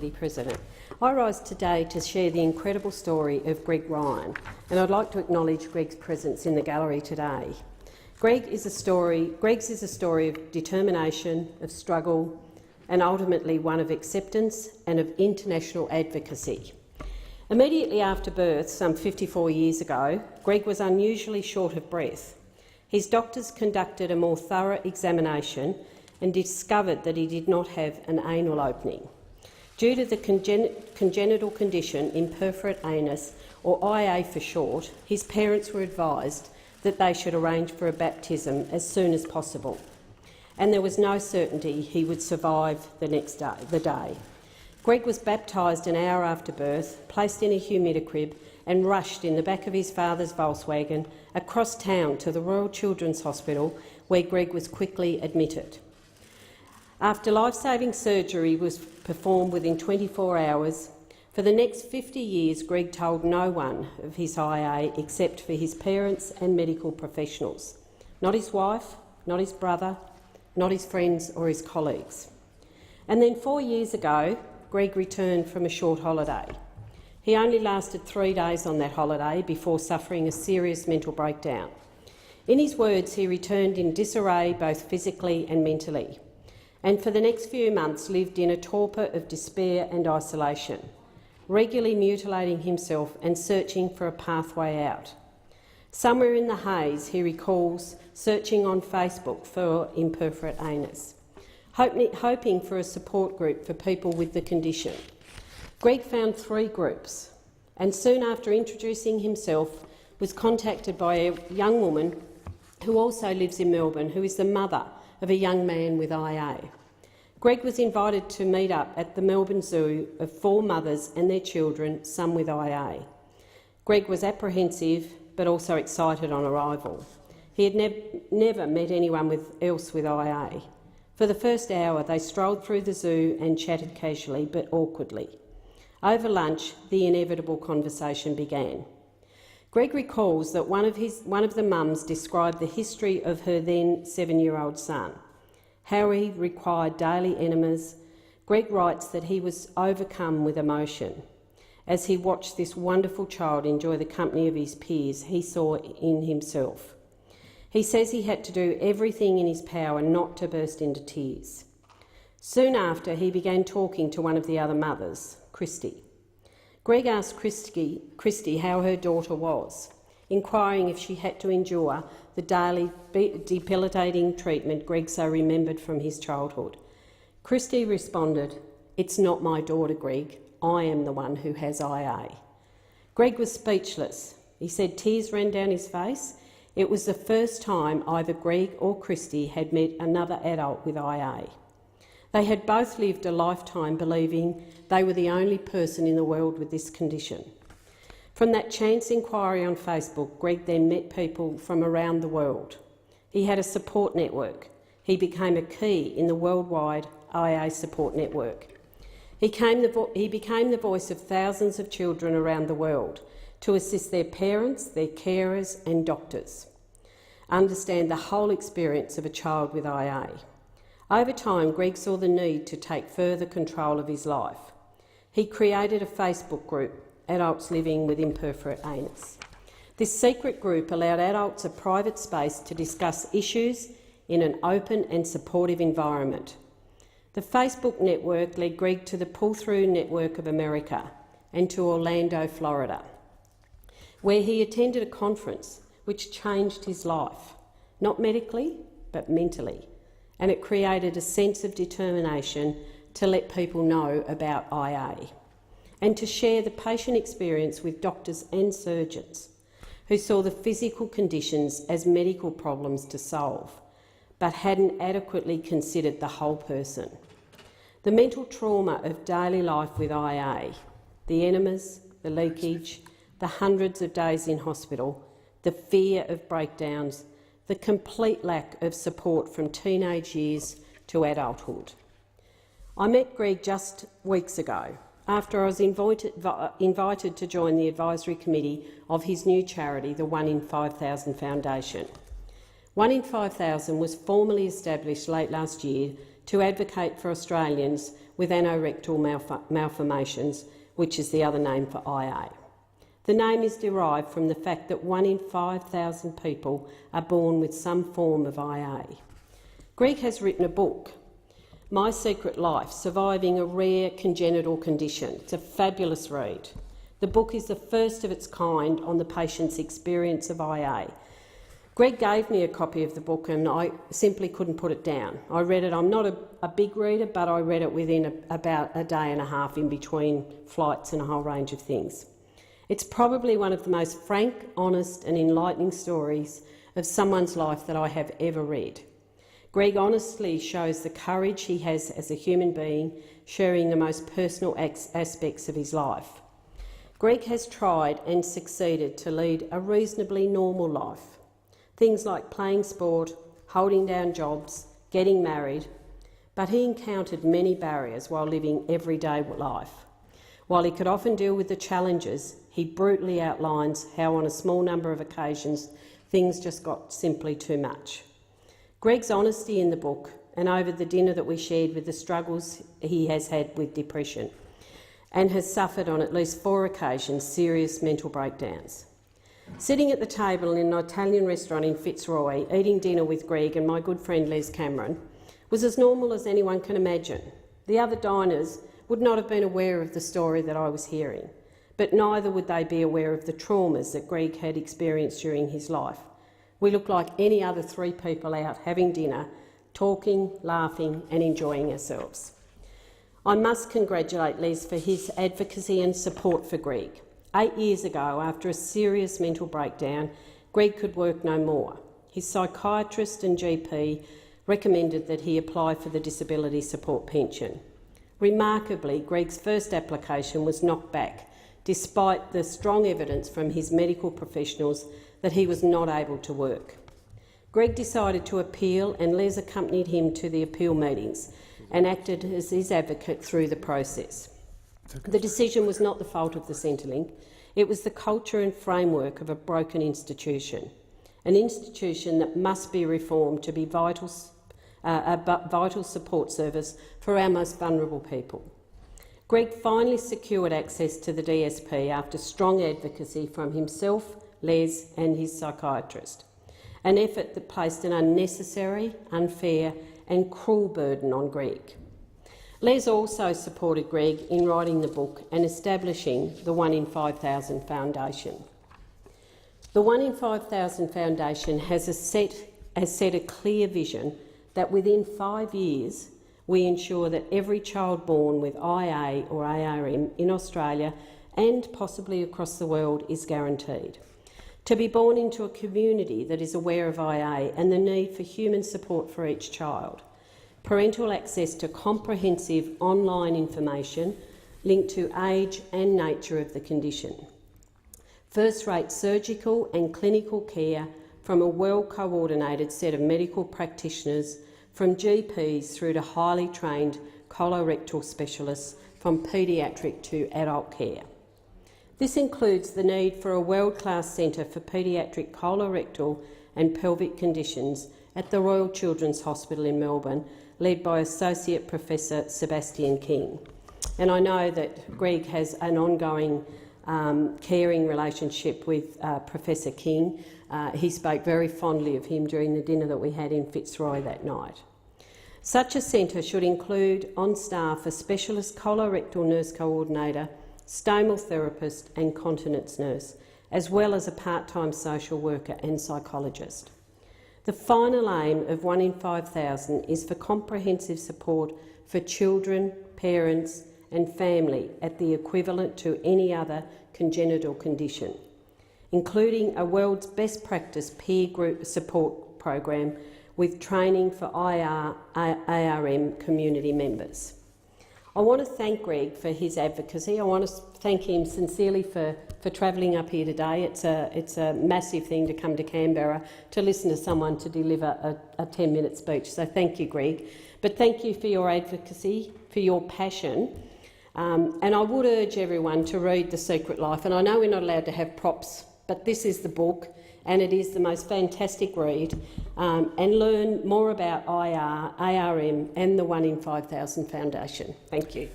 Deputy President. I rise today to share the incredible story of Greg Ryan, and I'd like to acknowledge Greg's presence in the gallery today. Greg's is a story of determination, of struggle, and ultimately one of acceptance and of international advocacy. Immediately after birth, some 54 years ago, Greg was unusually short of breath. His doctors conducted a more thorough examination and discovered that he did not have an anal opening. Due to the congenital condition Imperforate Anus, or IA for short, his parents were advised that they should arrange for a baptism as soon as possible, and there was no certainty he would survive the day. Greg was baptised an hour after birth, placed in a humidicrib and rushed in the back of his father's Volkswagen across town to the Royal Children's Hospital, where Greg was quickly admitted. After life-saving surgery was performed within 24 hours, for the next 50 years Greg told no one of his IA except for his parents and medical professionals, not his wife, not his brother, not his friends or his colleagues. And then 4 years ago, Greg returned from a short holiday. He only lasted 3 days on that holiday before suffering a serious mental breakdown. In his words, he returned in disarray both physically and mentally, and for the next few months lived in a torpor of despair and isolation, regularly mutilating himself and searching for a pathway out. Somewhere in the haze, he recalls searching on Facebook for Imperforate Anus, hoping for a support group for people with the condition. Greg found 3 groups, and soon after introducing himself was contacted by a young woman who also lives in Melbourne, who is the mother of a young man with IA. Greg was invited to meet up at the Melbourne Zoo of 4 mothers and their children, some with IA. Greg was apprehensive but also excited on arrival. He had never met anyone else with IA. For the first hour, they strolled through the zoo and chatted casually but awkwardly. Over lunch, the inevitable conversation began. Greg recalls that one of the mums described the history of her then 7-year-old son, how he required daily enemas. Greg writes that he was overcome with emotion as he watched this wonderful child enjoy the company of his peers he saw in himself. He says he had to do everything in his power not to burst into tears. Soon after, he began talking to one of the other mothers, Christy. Greg asked Christy how her daughter was, inquiring if she had to endure the daily debilitating treatment Greg so remembered from his childhood. Christy responded, "It's not my daughter, Greg. I am the one who has IA." Greg was speechless. He said tears ran down his face. It was the first time either Greg or Christy had met another adult with IA. They had both lived a lifetime believing they were the only person in the world with this condition. From that chance inquiry on Facebook, Greg then met people from around the world. He had a support network. He became a key in the worldwide IA support network. He became the voice of thousands of children around the world to assist their parents, their carers and doctors understand the whole experience of a child with IA. Over time, Greg saw the need to take further control of his life. He created a Facebook group, Adults Living with Imperforate Anus. This secret group allowed adults a private space to discuss issues in an open and supportive environment. The Facebook network led Greg to the Pull-Through Network of America and to Orlando, Florida, where he attended a conference which changed his life, not medically, but mentally, and it created a sense of determination to let people know about IA and to share the patient experience with doctors and surgeons who saw the physical conditions as medical problems to solve, but hadn't adequately considered the whole person. The mental trauma of daily life with IA, the enemas, the leakage, the hundreds of days in hospital, the fear of breakdowns, the complete lack of support from teenage years to adulthood. I met Greg just weeks ago after I was invited to join the advisory committee of his new charity, the 1 in 5,000 Foundation. 1 in 5,000 was formally established late last year to advocate for Australians with anorectal malformations, which is the other name for IA. The name is derived from the fact that 1 in 5,000 people are born with some form of IA. Greg has written a book, My Secret Life, Surviving a Rare Congenital Condition. It's a fabulous read. The book is the first of its kind on the patient's experience of IA. Greg gave me a copy of the book and I simply couldn't put it down. I read it. I'm not a big reader, but I read it within about a day and a half in between flights and a whole range of things. It's probably one of the most frank, honest and enlightening stories of someone's life that I have ever read. Greg honestly shows the courage he has as a human being, sharing the most personal aspects of his life. Greg has tried and succeeded to lead a reasonably normal life. Things like playing sport, holding down jobs, getting married, but he encountered many barriers while living everyday life. While he could often deal with the challenges, he brutally outlines how on a small number of occasions things just got simply too much. Greg's honesty in the book and over the dinner that we shared with the struggles he has had with depression and has suffered on at least 4 occasions serious mental breakdowns. Sitting at the table in an Italian restaurant in Fitzroy, eating dinner with Greg and my good friend Les Cameron, was as normal as anyone can imagine. The other diners would not have been aware of the story that I was hearing, but neither would they be aware of the traumas that Greg had experienced during his life. We looked like any other 3 people out having dinner, talking, laughing and enjoying ourselves. I must congratulate Les for his advocacy and support for Greg. 8 years ago, after a serious mental breakdown, Greg could work no more. His psychiatrist and GP recommended that he apply for the disability support pension. Remarkably, Greg's first application was knocked back, despite the strong evidence from his medical professionals that he was not able to work. Greg decided to appeal and Les accompanied him to the appeal meetings and acted as his advocate through the process. The decision was not the fault of the Centrelink, it was the culture and framework of a broken institution, an institution that must be reformed to be a vital support service for our most vulnerable people. Greg finally secured access to the DSP after strong advocacy from himself, Les and his psychiatrist, an effort that placed an unnecessary, unfair and cruel burden on Greg. Les also supported Greg in writing the book and establishing the 1 in 5,000 Foundation. The 1 in 5,000 Foundation has set a clear vision that within 5 years we ensure that every child born with IA or ARM in Australia and possibly across the world is guaranteed. To be born into a community that is aware of IA and the need for human support for each child. Parental access to comprehensive online information linked to age and nature of the condition. First-rate surgical and clinical care from a well-coordinated set of medical practitioners, from GPs through to highly trained colorectal specialists, from paediatric to adult care. This includes the need for a world-class centre for paediatric colorectal and pelvic conditions at the Royal Children's Hospital in Melbourne, led by Associate Professor Sebastian King. And I know that Greg has an ongoing caring relationship with Professor King. He spoke very fondly of him during the dinner that we had in Fitzroy that night. Such a centre should include on staff a specialist colorectal nurse coordinator, stomal therapist and continence nurse, as well as a part-time social worker and psychologist. The final aim of 1 in 5,000 is for comprehensive support for children, parents and family at the equivalent to any other congenital condition, including a world's best practice peer group support program with training for ARM community members. I want to thank Greg for his advocacy. I want to thank him sincerely for travelling up here today. It's a massive thing to come to Canberra to listen to someone to deliver a 10-minute speech. So thank you, Greg. But thank you for your advocacy, for your passion. And I would urge everyone to read The Secret Life. And I know we're not allowed to have props, but this is the book. and it is the most fantastic read, and learn more about IR, ARM and the 1 in 5,000 Foundation. Thank you.